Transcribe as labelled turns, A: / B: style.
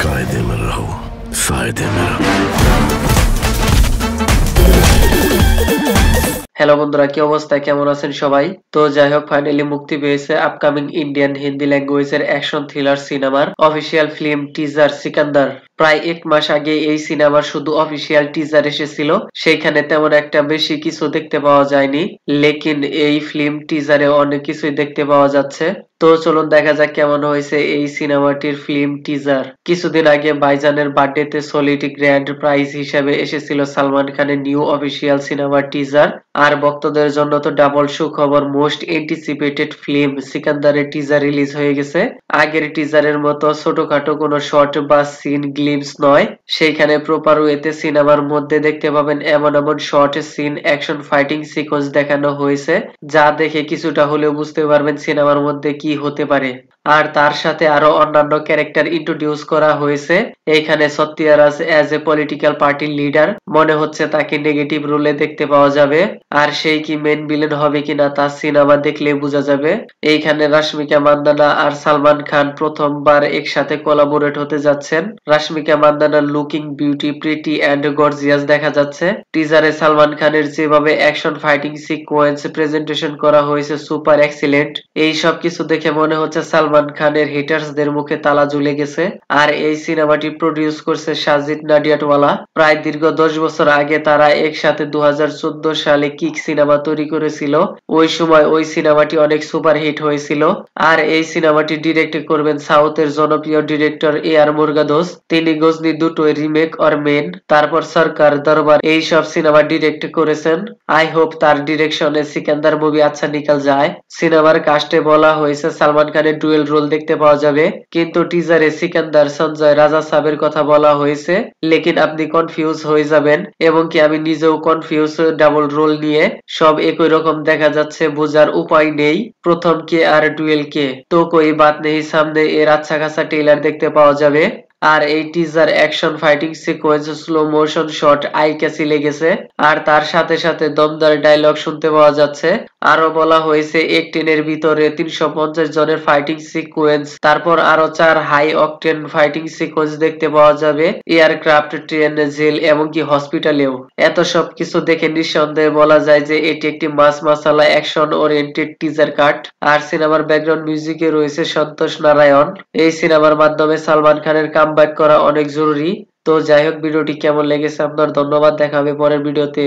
A: कायदे में रहो, फायदे में रहो।
B: হ্যালো বন্ধুরা, কি অবস্থা, কেমন আছেন সবাই? তো যাই হোক, ফাইনালি মুক্তি পেয়েছে আপকামিং ইন্ডিয়ান হিন্দি ল্যাঙ্গুয়েজের অ্যাকশন থ্রিলার সিনেমার অফিসিয়াল ফিল্ম টিজার সিকান্দার। প্রায় 1 মাস আগে এই সিনেমার শুধু অফিসিয়াল টিজার এসেছিল, সেইখানে তেমন একটা বেশি কিছু দেখতে পাওয়া যায়নি, লেকিন এই ফিল্ম টিজারে অনেক কিছুই দেখতে পাওয়া যাচ্ছে। তো চলুন দেখা যাক কেমন হয়েছে এই সিনেমাটির ফিল্ম টিজার। কিছুদিন আগে ভাইজানের বার্থডেতে সলিড গ্র্যান্ড প্রাইজ হিসেবে এসেছিল সালমান খানের নিউ অফিসিয়াল সিনেমার টিজার। আর ভক্তদের জন্য তো ডাবল সুখবর, মোস্ট এন্টিসিপেটেড ফিল্ম সিকান্দারের টিজার রিলিজ হয়ে গেছে। আগের টিজারের মতো ছোটখাটো কোনো শর্ট বা সিন গ্লিমস নয়, সেইখানে প্রপার ওয়েতে সিনেমার মধ্যে দেখতে পাবেন এমন এমন short scene, action fighting sequence দেখানো হয়েছে, যা দেখে কিছুটা হলেও বুঝতে পারবেন সিনেমার মধ্যে কি হতে পারে। আর তার সাথে আরো অন্যান্য ক্যারেক্টার ইন্ট্রোডিউস করা হয়েছে। এইখানে সত্যিয়ারাজ এজ এ পলিটিক্যাল পার্টির লিডার, মনে হচ্ছে তাকে নেগেটিভ রোলে দেখতে পাওয়া যাবে। আর সেই কি মেন ভিলেন হবে কিনা তা সিনেমা দেখলে বোঝা যাবে। এইখানে রাশমিকা মান্দানা আর সালমান খান প্রথমবার একসাথে কোলাবোরেট হতে যাচ্ছেন। রাশমিকা মান্দানার looking beauty, pretty and gorgeous দেখা যাচ্ছে। টিজারে সালমান খানের যেভাবে অ্যাকশন ফাইটিং সিকোয়েন্স প্রেজেন্টেশন করা হয়েছে সুপার এক্সিলেন্ট। এই সব কিছু দেখে মনে হচ্ছে সালমান খানের হেটার্সদের মুখে তালা ঝুলে গেছে। আর এই সিনেমাটি প্রডিউস করছে সাজিদ নাডিয়াডওয়ালা। প্রায় দীর্ঘ 10 বছর আগে তারা একসাথে 2014 সালে কিক সিনেমা তৈরি করেছিল। ওই সময় ওই সিনেমাটি অনেক সুপার হিট হয়েছিল। আর এই সিনেমাটি ডিরেক্ট করবেন সাউথের জনপ্রিয় ডিরেক্টর এআর মুরগাদোস। তিনি গজনি দুটোই রিমেক অর মেন, তারপর সরকার দরবার এই সব সিনেমা ডিরেক্ট করেছেন। আই হোপ তার ডিরেকশনে সিকান্দার মুভি আচ্ছা নিকাল যায়। সিনেমার কাস্টে বলা হয়েছে সালমান খানের ডুয়েল রোল দেখতে পাওয়া যাবে, কিন্তু টিজারে সিকান্দার সঞ্জয় রাজা সাহেবের কথা বলা হয়েছে। লেকিন আপনি কনফিউজ হয়ে যাবেন, এবং কি আমি নিজেও কনফিউজ। ডাবল রোল নিয়ে সব একই রকম দেখা যাচ্ছে, বোঝার উপায় নেই প্রথম কে আর ডুয়েল কে। তো কোই বাত নেই, সামনে এর আচ্ছা খাসা ট্রেলার দেখতে পাওয়া যাবে। আর এই teaser action fighting sequence, slow motion shot eye catchy লেগেছে। আর তার সাথে সাথে দমদার ডায়লগ শুনতে পাওয়া যাচ্ছে। আরো বলা হয়েছে এক টেনের ভিতরে 350 জনের ফাইটিং সিকোয়েন্স, তারপর আরো 4 হাই অকটেন ফাইটিং সিকোয়েন্স দেখতে পাওয়া যাবে এয়ারক্রাফট, ট্রেন, জেল এমনকি হসপিটালেও। এত সব কিছু দেখে নিঃসন্দেহে বলা যায় যে এটি একটি মাস মাসালা অ্যাকশন ওরিয়েন্টেড টিজার কাট। আর সিনেমার ব্যাকগ্রাউন্ড মিউজিকে রয়েছে সন্তোষ নারায়ণ। এই সিনেমার মাধ্যমে সালমান খানের কামব্যাক করা অনেক জরুরি। তো যাই হোক, ভিডিওটি কেমন লেগেছে আপনার, ধন্যবাদ, দেখা হবে পরের ভিডিওতে।